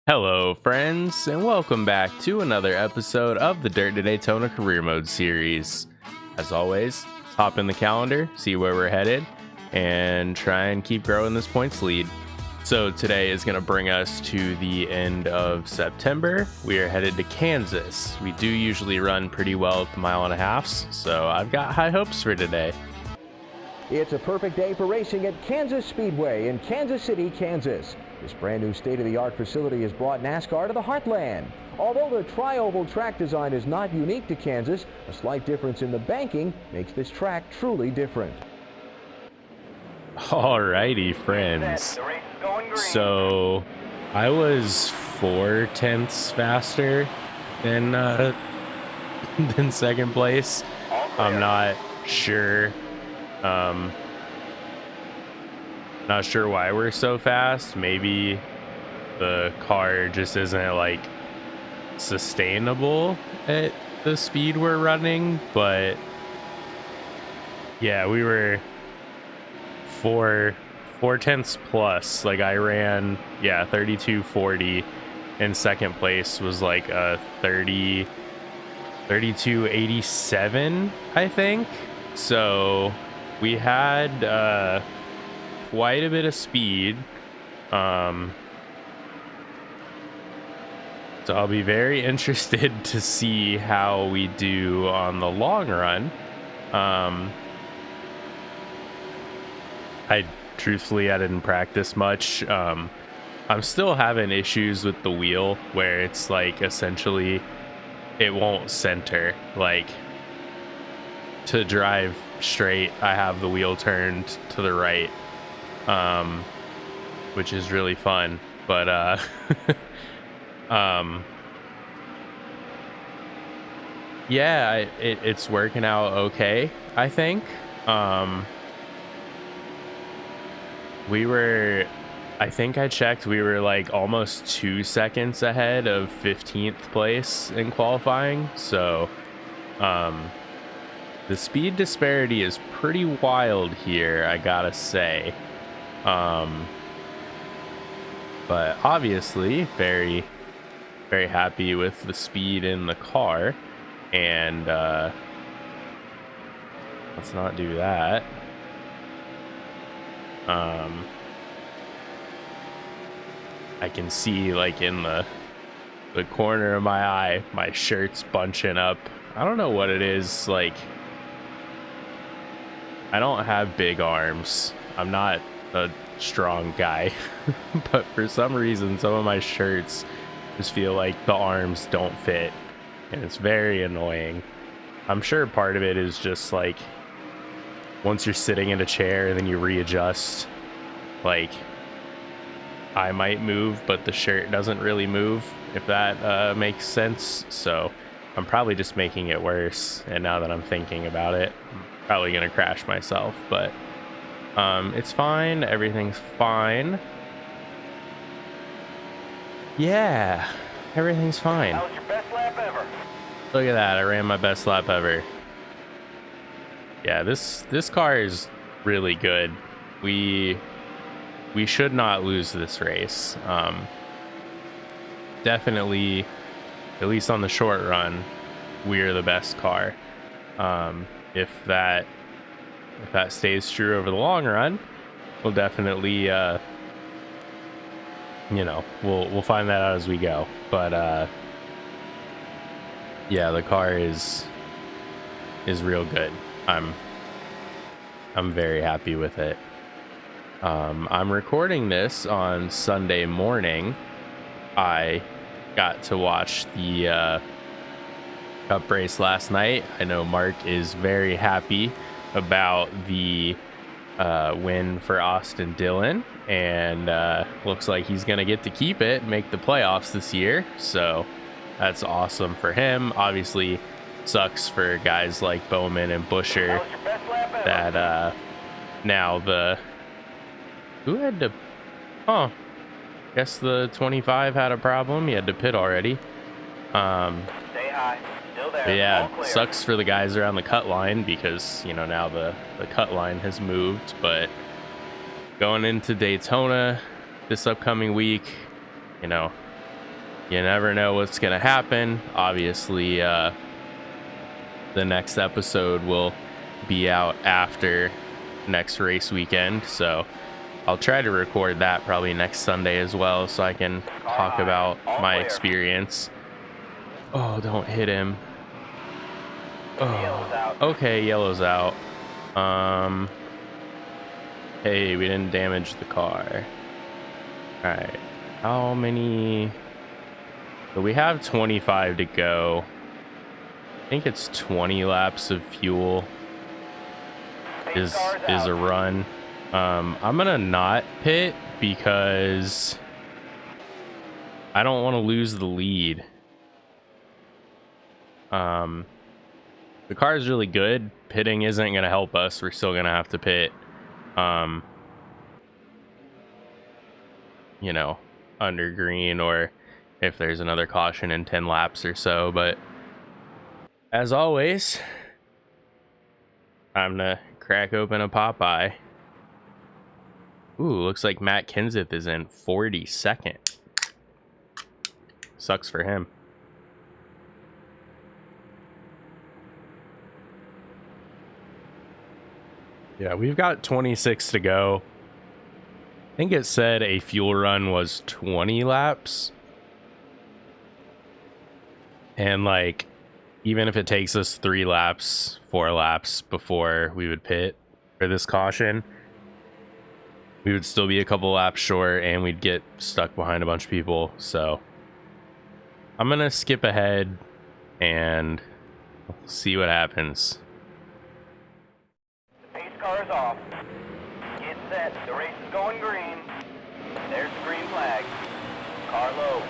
Hello, friends, and welcome back to another episode of the Dirt to Daytona Career Mode series. As always, let's hop in the calendar, see where we're headed, and try and keep growing this points lead. So today is going to bring us to the end of September. We are headed to Kansas. We do usually run pretty well at the 1.5 miles, so I've got high hopes for today. It's a perfect day for racing at Kansas Speedway in Kansas City, Kansas. This brand new state-of-the-art facility has brought NASCAR to the heartland. Although the tri-oval track design is not unique to Kansas, a slight difference in the banking makes this track truly different. Alrighty, friends. So I was 4/10 faster than than second place. I'm not sure. Not sure why we're so fast. Maybe the car just isn't like sustainable at the speed we're running, but yeah, we were 4/10 plus. Like I ran 32:40, and second place was like a 32:87, I think. So we had quite a bit of speed. So I'll be very interested to see how we do on the long run. I didn't practice much. I'm still having issues with the wheel where it's like essentially it won't center. Like to drive straight, I have the wheel turned to the right, which is really fun, but yeah, it's working out okay, I think. I think I checked, we were like almost 2 seconds ahead of 15th place in qualifying, so the speed disparity is pretty wild here, I gotta say. But obviously very, very happy with the speed in the car, and let's not do that. I can see like in the corner of my eye, my shirt's bunching up. I don't know what it is, like I don't have big arms. I'm not a strong guy, but for some reason, some of my shirts just feel like the arms don't fit, and it's very annoying. I'm sure part of it is just like once you're sitting in a chair and then you readjust, like I might move, but the shirt doesn't really move, if that makes sense. So I'm probably just making it worse, and now that I'm thinking about it, probably gonna crash myself, but it's fine, everything's fine. Yeah, everything's fine. That was your best lap ever. Look at that, I ran my best lap ever. Yeah, this car is really good. We should not lose this race. Definitely, at least on the short run, we're the best car. If that stays true over the long run, we'll definitely we'll find that out as we go. But yeah, the car is real good. I'm very happy with it. I'm recording this on Sunday morning. I got to watch the Cup race last night. I know Mark is very happy about the win for Austin Dillon, and looks like he's gonna get to keep it and make the playoffs this year, so that's awesome for him. Obviously sucks for guys like Bowman and Busher that now guess the 25 had a problem. He had to pit already. Stay high. But yeah, it sucks for the guys around the cut line because, now the cut line has moved. But going into Daytona this upcoming week, you never know what's gonna happen. Obviously, the next episode will be out after next race weekend, so I'll try to record that probably next Sunday as well, so I can talk about my experience. Oh, don't hit him. Oh, okay, yellow's out. Hey, we didn't damage the car. All right, how many? So we have 25 to go. I think it's 20 laps of fuel is a run. I'm gonna not pit because I don't want to lose the lead. The car is really good. Pitting isn't gonna help us. We're still gonna have to pit. You know, under green, or if there's another caution in 10 laps or so. But as always, I'm gonna crack open a Popeye. Ooh, looks like Matt Kenseth is in 42nd. Sucks for him. Yeah, we've got 26 to go. I think it said a fuel run was 20 laps. And like, even if it takes us 3 laps, 4 laps before we would pit for this caution, we would still be a couple laps short and we'd get stuck behind a bunch of people. So I'm gonna skip ahead and see what happens. The pace car is off. Get set. The race is going green. There's the green flag. Car low.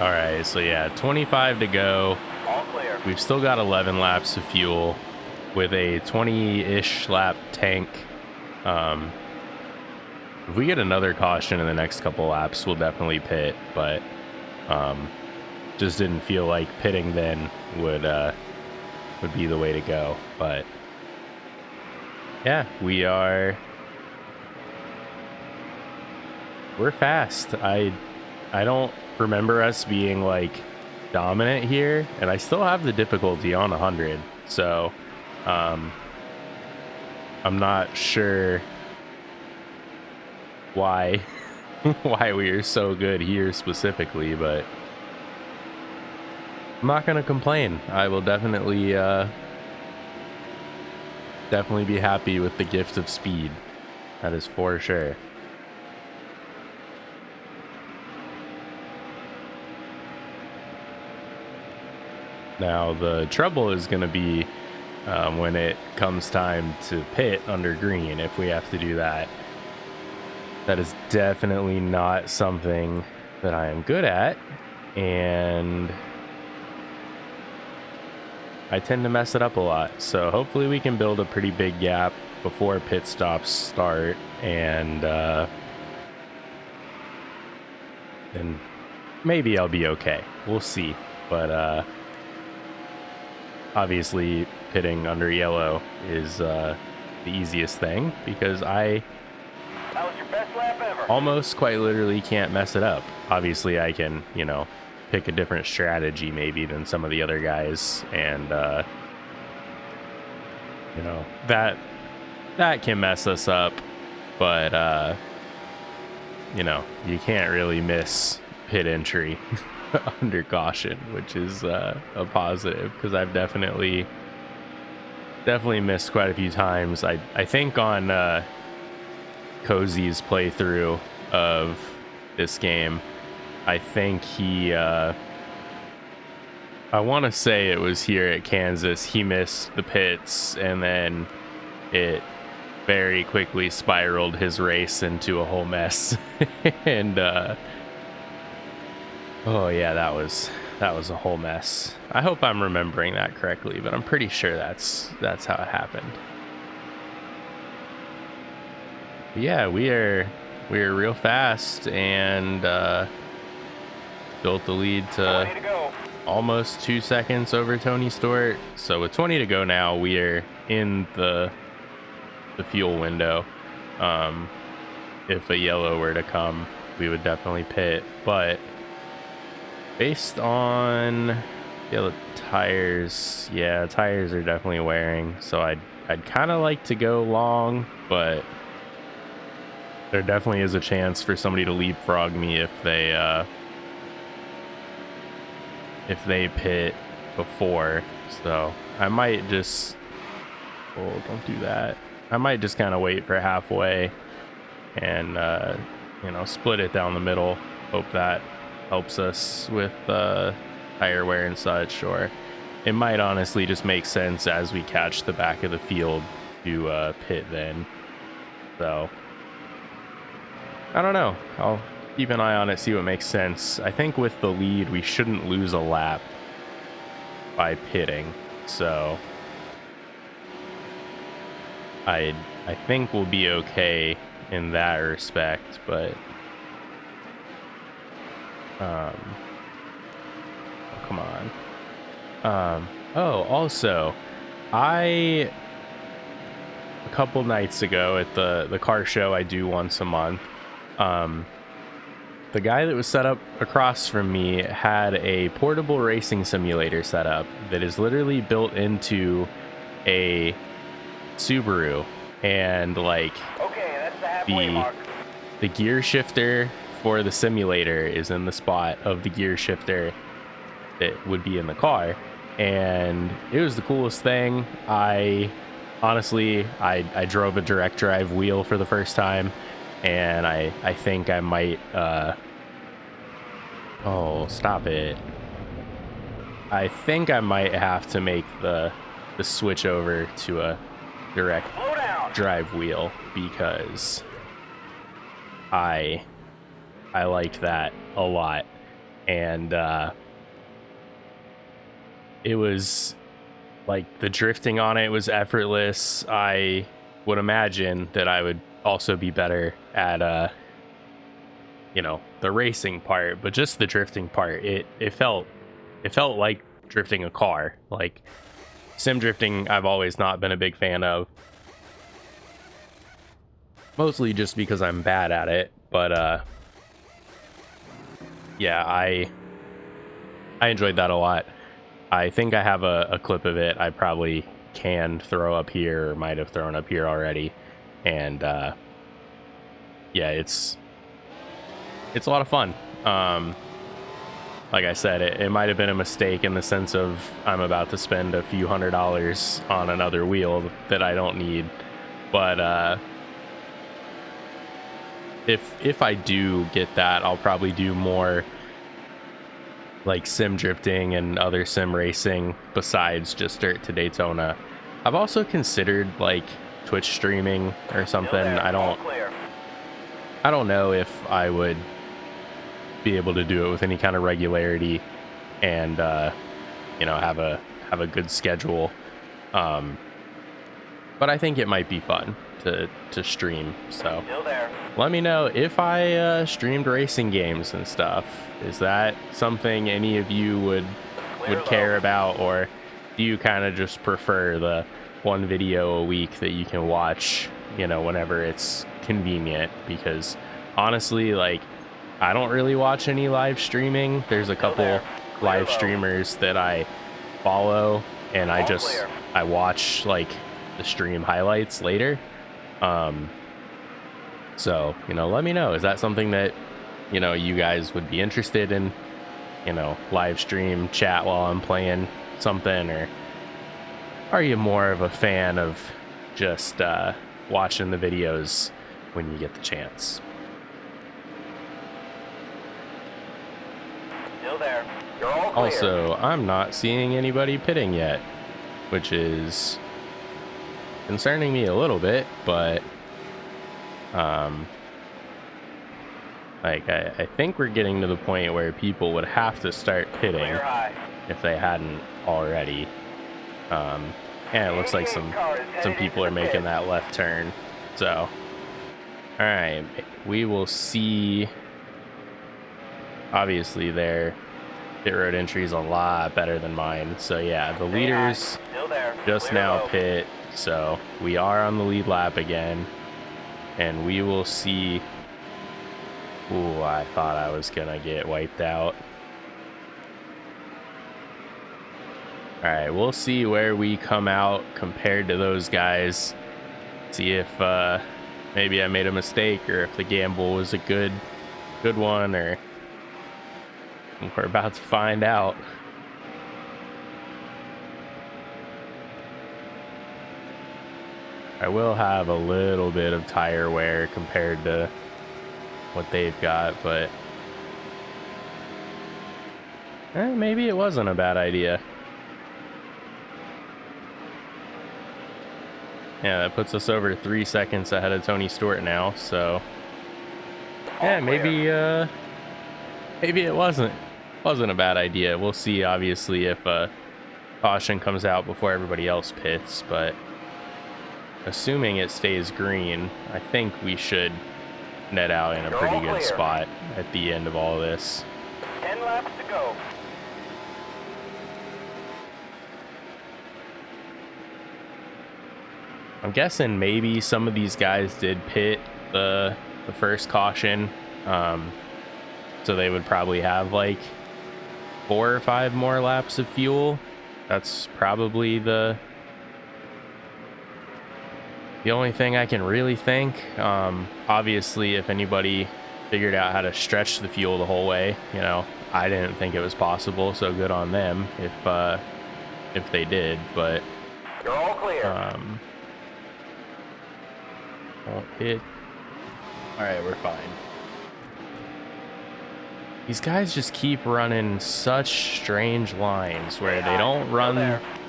All right, so yeah, 25 to go. All clear. We've still got 11 laps of fuel with a 20-ish lap tank. If we get another caution in the next couple laps, we'll definitely pit, but just didn't feel like pitting then would be the way to go. But yeah, we're fast. I don't remember us being like dominant here, and I still have the difficulty on 100, so I'm not sure why we are so good here specifically, but I'm not gonna complain. I will definitely be happy with the gift of speed. That is for sure. Now the trouble is going to be when it comes time to pit under green, if we have to do that. That is definitely not something that I am good at, and I tend to mess it up a lot. So hopefully we can build a pretty big gap before pit stops start, and then maybe I'll be okay. We'll see. But obviously pitting under yellow is the easiest thing, because I That was your best lap ever. almost quite literally can't mess it up. Obviously I can, you know, pick a different strategy maybe than some of the other guys, and you know, that can mess us up, but you know, you can't really miss pit entry under caution, which is a positive, because I've definitely missed quite a few times. I think on Cozy's playthrough of this game, I think he I want to say it was here at Kansas, he missed the pits, and then it very quickly spiraled his race into a whole mess. And oh yeah, that was a whole mess. I hope I'm remembering that correctly, but I'm pretty sure that's how it happened. But yeah, we are real fast, and built the lead to almost 2 seconds over Tony Stewart. So with 20 to go now, we are in the fuel window. If a yellow were to come, we would definitely pit, but Based on the tires, yeah, tires are definitely wearing. So I'd kind of like to go long, but there definitely is a chance for somebody to leapfrog me if they pit before. So I might just, oh, don't do that. I might just kind of wait for halfway and split it down the middle. Hope that helps us with tire wear and such. Or it might honestly just make sense as we catch the back of the field to pit then. So I don't know. I'll keep an eye on it, see what makes sense. I think with the lead, we shouldn't lose a lap by pitting. So I think we'll be okay in that respect, but oh, come on. Also, a couple nights ago at the car show I do once a month, the guy that was set up across from me had a portable racing simulator set up that is literally built into a Subaru, and like the gear shifter for the simulator is in the spot of the gear shifter that would be in the car, and it was the coolest thing. I drove a direct drive wheel for the first time, and I think I might oh, stop it. I think I might have to make the switch over to a direct drive wheel, because I liked that a lot, and it was like the drifting on it was effortless. I would imagine that I would also be better at the racing part, but just the drifting part, it felt like drifting a car. Like sim drifting, I've always not been a big fan of, mostly just because I'm bad at it. But yeah, I enjoyed that a lot. I think I have a clip of it. I probably can throw up here, or might have thrown up here already. And yeah, it's a lot of fun. Like I said, it might have been a mistake in the sense of I'm about to spend a few $100s on another wheel that I don't need. But if I do get that, I'll probably do more like sim drifting and other sim racing besides just Dirt to Daytona. I've also considered like Twitch streaming or something. I don't know if I would be able to do it with any kind of regularity and have a good schedule, but I think it might be fun to stream. So let me know if I streamed racing games and stuff. Is that something any of you would care about, or do you kind of just prefer the one video a week that you can watch whenever it's convenient? Because honestly, like, I don't really watch any live streaming. There's a couple live streamers that I follow, and I watch like the stream highlights later. So let me know, is that something that you guys would be interested in, live stream chat while I'm playing something, or are you more of a fan of just watching the videos when you get the chance? Still there. You're all clear. Also, I'm not seeing anybody pitting yet, which is concerning me a little bit, but I think we're getting to the point where people would have to start pitting if they hadn't already. And it looks like some people are making that left turn. So, all right, we will see. Obviously, their pit road entry is a lot better than mine. So yeah, the leaders just now pit. So we are on the lead lap again, and we will see. Ooh, I thought I was gonna get wiped out. All right, we'll see where we come out compared to those guys. See if maybe I made a mistake, or if the gamble was a good one, or we're about to find out. I will have a little bit of tire wear compared to what they've got, but maybe it wasn't a bad idea. Yeah, that puts us over 3 seconds ahead of Tony Stewart now, so yeah, maybe it wasn't a bad idea. We'll see, obviously, if caution comes out before everybody else pits, but assuming it stays green, I think we should net out in a pretty good spot at the end of all this. 10 laps to go. I'm guessing maybe some of these guys did pit the first caution, so they would probably have like 4 or 5 more laps of fuel. That's probably the only thing I can really think. Obviously, if anybody figured out how to stretch the fuel the whole way, you know, I didn't think it was possible, so good on them if they did. But You're all clear. Won't hit. All right, we're fine. These guys just keep running such strange lines where they don't run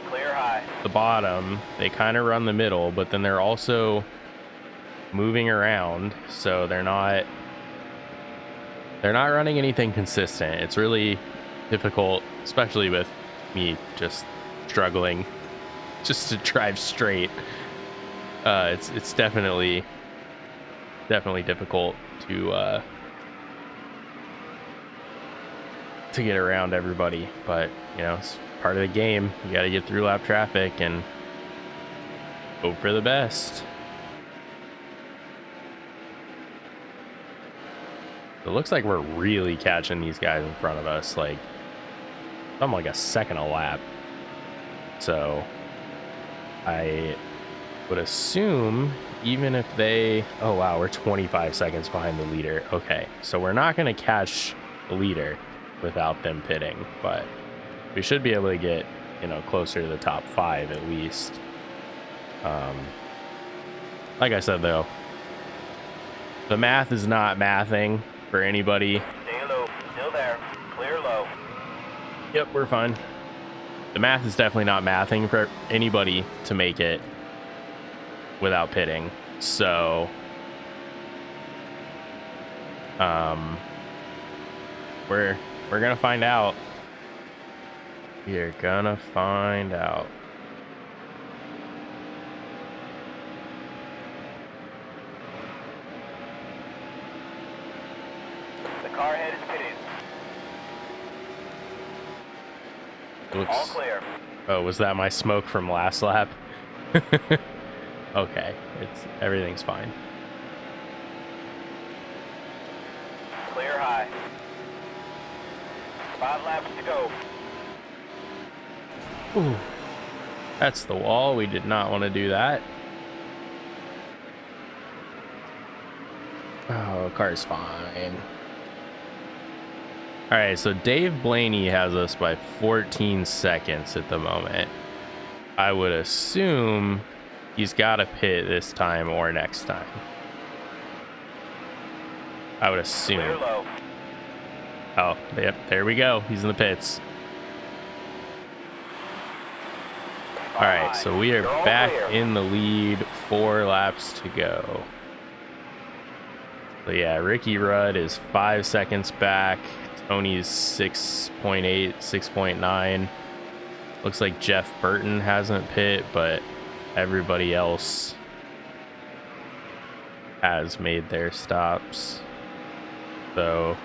Clear high. the bottom, they kind of run the middle, but then they're also moving around, so they're not running anything consistent. It's really difficult, especially with me just struggling just to drive straight. It's definitely difficult to get around everybody, but you know, it's part of the game. You got to get through lap traffic and hope for the best. It looks like we're really catching these guys in front of us, like something like a second a lap. So I would assume, even if they, oh wow, we're 25 seconds behind the leader. Okay, so we're not going to catch the leader without them pitting, but we should be able to get, you know, closer to the top 5 at least. Like I said though, the math is not mathing for anybody. Stay low. Still there. Clear low. Yep, we're fine. The math is definitely not mathing for anybody to make it without pitting. So we're gonna find out. We're gonna find out. The car head is pitted. Oops. All clear. Oh, was that my smoke from last lap? Okay, everything's fine. Clear high. 5 laps to go. Ooh, that's the wall. We did not want to do that. Oh, car's fine. All right, so Dave Blaney has us by 14 seconds at the moment. I would assume he's got to pit this time or next time. I would assume. Clear low. Oh, yep, there we go. He's in the pits. All right, so we are back in the lead. 4 laps to go. So yeah, Ricky Rudd is 5 seconds back. Tony's 6.8, 6.9. Looks like Jeff Burton hasn't pit, but everybody else has made their stops. So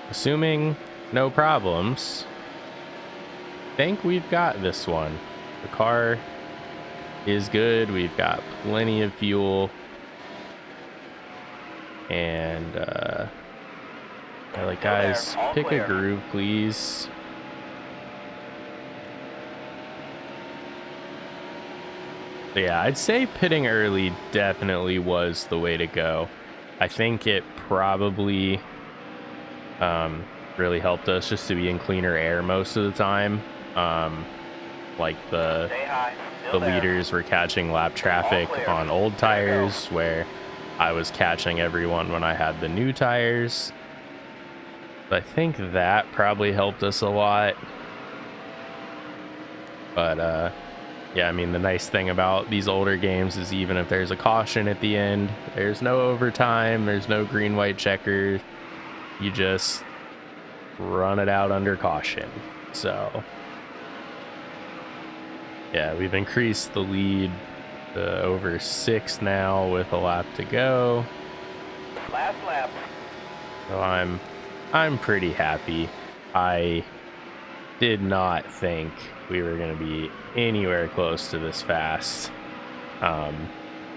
assuming no problems, I think we've got this one. The car is good. We've got plenty of fuel. And like, guys, pick a groove, please. Yeah, I'd say pitting early definitely was the way to go. I think it probably really helped us just to be in cleaner air most of the time. Like the Stay high. Still there. leaders were catching lap traffic clear. on old There we tires, where I was catching everyone when I had the new tires. I think that probably helped us a lot. But yeah, I mean, the nice thing about these older games is even if there's a caution at the end, there's no overtime, there's no green white checker, you just run it out under caution. So yeah, we've increased the lead to over 6 now with a lap to go. Last lap. So I'm pretty happy. I did not think we were going to be anywhere close to this fast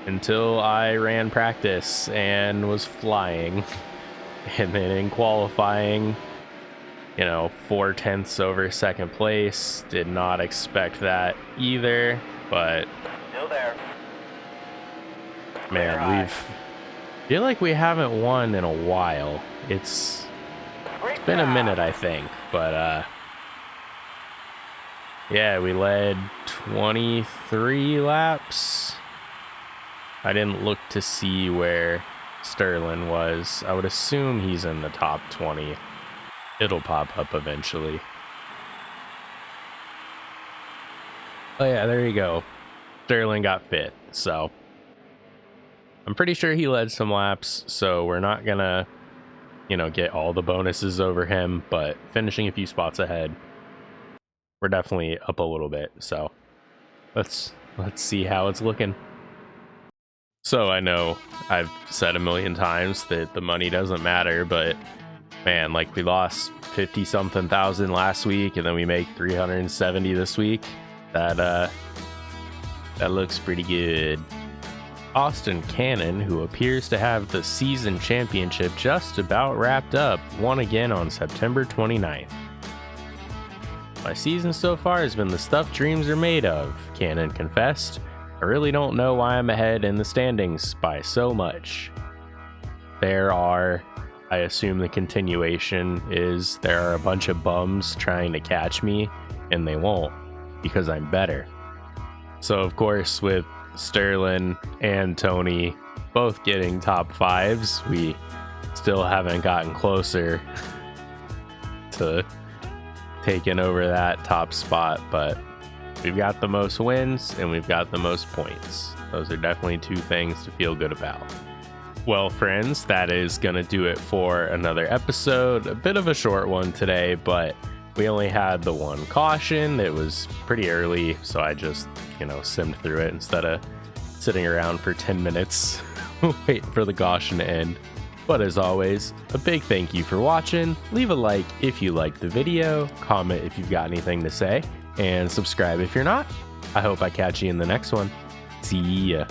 until I ran practice and was flying. And then in qualifying, 4/10 over second place. Did not expect that either, but Still there. man, feel like we haven't won in a while. It's been a minute, I think, but yeah, we led 23 laps. I didn't look to see where Sterling was. I would assume he's in the top 20. It'll pop up eventually. Oh yeah, there you go. Sterling got 5th, so I'm pretty sure he led some laps, so we're not gonna get all the bonuses over him, but finishing a few spots ahead, we're definitely up a little bit. So let's see how it's looking. So I know I've said a million times that the money doesn't matter, but man, like, we lost 50 something thousand last week and then we make 370 this week. That looks pretty good. Austin Cannon, who appears to have the season championship just about wrapped up, won again on September 29th. My season so far has been the stuff dreams are made of, Cannon confessed. I really don't know why I'm ahead in the standings by so much. I assume the continuation is there are a bunch of bums trying to catch me, and they won't, because I'm better. So of course, with Sterling and Tony both getting top 5s, we still haven't gotten closer to taking over that top spot, but we've got the most wins and we've got the most points. Those are definitely 2 things to feel good about. Well, friends, that is going to do it for another episode. A bit of a short one today, but we only had the one caution. It was pretty early, so I just, simmed through it instead of sitting around for 10 minutes waiting for the caution to end. But as always, a big thank you for watching. Leave a like if you liked the video, comment if you've got anything to say, and subscribe if you're not. I hope I catch you in the next one. See ya.